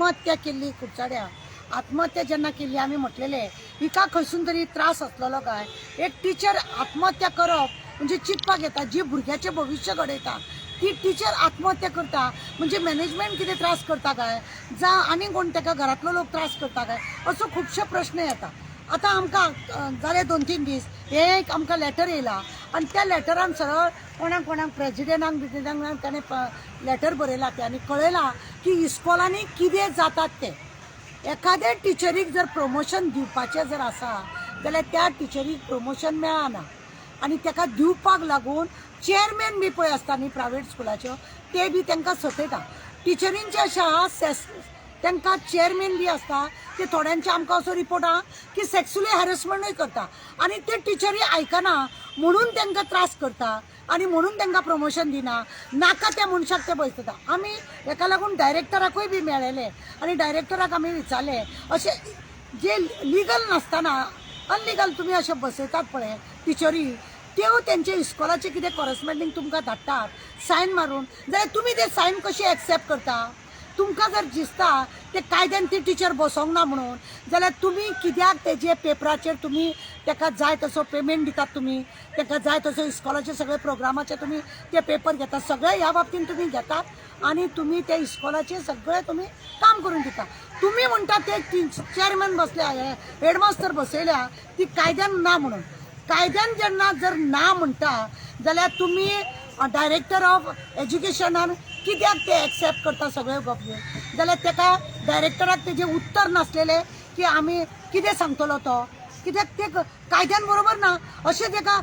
आत्महत्या केली कुडचड्या आत्महत्या जेन्ना केली आमी म्हटलेले हिका खंयसून तरी त्रास आसलेलो काय एक टीचर आत्महत्या करप म्हणजे चिंतपाक येता जी भुरग्याचें भविश्य घडयता ती टीचर आत्महत्या करता म्हणजे मॅनेजमेंट कितें त्रास करता काय जावं आनी कोण ताका घरांतलो लोक त्रास करता काय असो खुबशे प्रश्न येता। आतां आमकां जाले 2-3 दीस एक आमकां लेटर येयला आनी त्या लेटरान सरळ कोणाक प्रेजिडेंटांक ताणें लेटर बरयला ते आनी कळयलां की इस्कॉलांनी कितें जातात ते एखाद्या टिचरीक जर प्रमोशन दिवपाचें जर आसा जाल्यार त्या टिचरीक प्रमोशन मेळना आनी ताका दिवपाक लागून चेअरमॅन बी पळय आसता न्ही प्रायवेट स्कुलाच्यो ते बी तांकां सतयता टिचरींचे अशें आहा तांकां चेअरमॅन बी आसता ते थोड्यांचे आमकां असो रिपोर्ट आहा की सेक्शुअली हॅरेसमेंटूय करता आनी ते टिचरी आयकना म्हणून तांकां त्रास करता आनी म्हणून तांकां प्रमोशन दिना नाका त्या मनशाक ते बसयता। आमी हेका लागून डायरेक्टराकूय बी मेळ्ळेले आनी डायरेक्टराक आमी विचारले अशें जे लिगल नासतना अनलिगल तुमी अशें बसयतात पळय टिचरी त्यो तेंचे इस्कॉलाचे कितें कॉरस्पॉन्डिंग तुमकां धाडटात सायन मारून जाल्यार तुमी ते सायन कशी एक्सेप्ट करता तुमकां जर दिसता ते कायद्यान ती टीचर बसोंक ना म्हणून जाल्यार तुमी कित्याक तेजे पेपराचेर तुमी ताका जाय तसो पेमेंट दितात तुमी ताका जाय तसो इस्कॉलाचे सगळे प्रोग्रामाचे तुमी ते पेपर घेतात सगळे ह्या बाबतीन तुमी घेतात आनी तुमी ते इस्कॉलाचे सगळे तुमी काम करून दिता तुमी म्हणटा ते चेअरमॅन बसल्या हेडमास्टर बसयल्या ती कायद्यान ना म्हणून कायद्यान जेन्ना जर ना म्हणटा जाल्यार तुमी डायरेक्टर ऑफ एज्युकेशनान कित्याक ते एक्सेप्ट करता सगळे गप्यो जाल्यार ताका डायरेक्टराक तेजें उत्तर नासलेलें की आमी कितें सांगतलो तो कित्याक ते कायद्यान बरोबर ना अशें ताका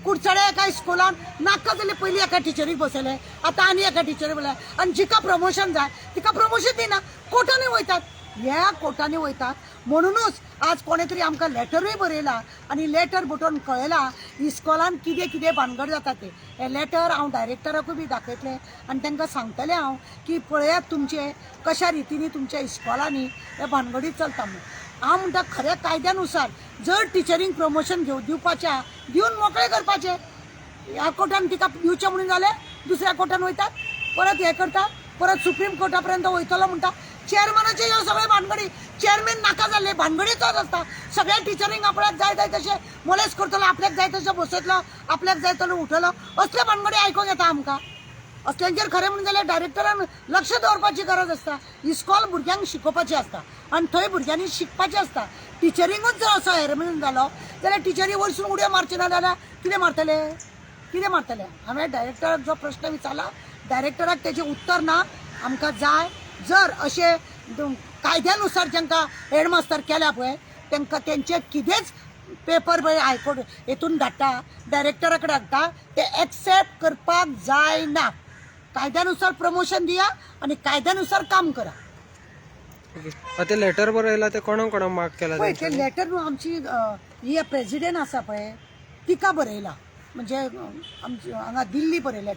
कुडचड्या एका इस्कॉलान नाका जाल्यार पयलीं एका टिचरीक बसयले आतां आनी एका टिचरीक बसयले आनी जिका प्रमोशन जाय तिका प्रमोशन दिना कोर्टांनी वयतात ह्या कोर्टांनी वयतात म्हणूनच आज कोणे तरी आमकां लेटरूय बरयला आनी लेटर बटोवन कळयला इस्कॉलान कितें कितें भानगड जाता ते हे लेटर हांव डायरेक्टराकूय बी दाखयतलें आनी तांकां सांगतलें हांव की पळयात तुमचे कशा रितीनी तुमच्या इस्कॉलांनी हे भानगडी चलता म्हणून हांव म्हणटा खऱ्या कायद्यानुसार जर टिचरींक प्रमोशन दिवपाचें दिवन मोकळे करपाचें ह्या कोर्टान तिका दिवचें म्हणून जालें दुसऱ्या कोर्टान वयतात परत हे करतात परत सुप्रीम कोर्टा पर्यंत वयतलो म्हणटा चेअरमॅनाचे ह्यो सगळे भानगडी चेअरमॅन नाका जाल्ले भानगडीच आसता सगळ्या टिचरींक आपल्याक जाय तशें मोलेज करतलो आपल्याक जाय तशें बसयतलो आपल्याक जाय तसो उठयलो असले भानगडी आयकूंक येता आमकां असल्यांचेर खरें म्हणून जाल्यार डायरेक्टरान लक्ष दवरपाची गरज आसता इस्कॉल भुरग्यांक शिकोवपाची आसता आनी थंय भुरग्यांनी शिकपाचें आसता टिचरींकूच जर असो हॅरेसमेंट जालो जाल्यार टिचरी वयरसून उडयो मारचे ना जाल्यार कितें मारतले हांवें डायरेक्टराक जो प्रश्न विचारला डायरेक्टराक तेजें उत्तर ना आमकां जाय जर अशें कायद्यानुसार जांकां हेडमास्तर केल्या पळय तांकां तेंचे कितेंच पेपर पळय हायकोर्ट हेतून धाडटा डायरेक्टरा कडेन धाडटा ते एक्सेप्ट करपाक जायना कायद्यानुसार प्रमोशन दिया आनी कायद्यानुसार काम करा। ते लेटर बरयला ते कोणाक मार्क केला पळय ते लेटर न्हू आमची ही प्रेजिडेंट आसा पळय तिका बरयला म्हणजे आमची हांगा दिल्ली बरयल्या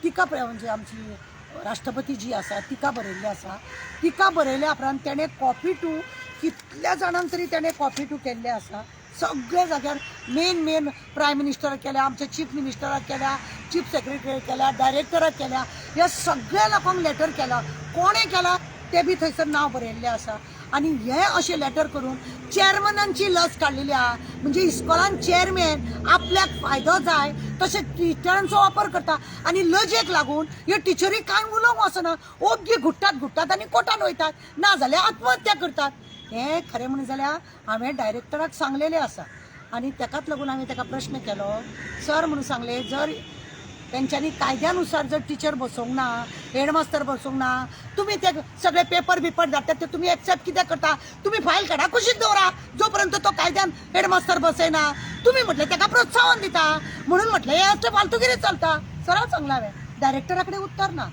तिका म्हणजे आमची राष्ट्रपती जी आसा तिका बरयल्ली आसा तिका बरयल्या उपरांत तेणें कॉपी टू कितल्या जाणांक तरी तेणें कॉपी टू केल्ले आसा सगळ्या जाग्यार मेन प्रायम मिनिस्टराक केल्या आमच्या चीफ मिनिस्टराक केल्या चीफ सेक्रेटरीक केल्या डायरेक्टराक केल्या ह्या सगळ्या लोकांक लेटर केला कोणें केला ते बी थंयसर नांव बरयल्लें आसा आनी हे अशें लेटर करून चेअरमॅनांची लज काडलेली आहा म्हणजे इस्कॉलान चेअरमॅन आपल्याक फायदो जाय तशें टिचरांचो वापर करता आनी लजेक लागून ह्यो टिचरी कांय उलोवंक वचना ओग्गी घुट्टात आनी कोर्टान वयतात ना जाल्यार आत्महत्या करतात हें खरें म्हणून जाल्यार हांवें डायरेक्टराक सांगलेलें आसा आनी ताकाच लागून हांवें ताका प्रश्न केलो सर म्हणून सांगलें जर तेंच्यांनी कायद्यानुसार जर टिचर बसोवंक ना हेडमास्तर बसोवंक ना तुमी ते सगळे पेपर धाडटात ते तुमी एक्सेप्ट कित्याक करता तुमी फायल काडा कुशीक दवरा जो पर्यंत तो कायद्यान हेडमास्तर बसयना तुमी म्हटलें ताका प्रोत्साहन दिता म्हणून म्हटलें हे असले फालतूगिरी चलता सरळ सांगला हांवें डायरेक्टरा कडेन उत्तर ना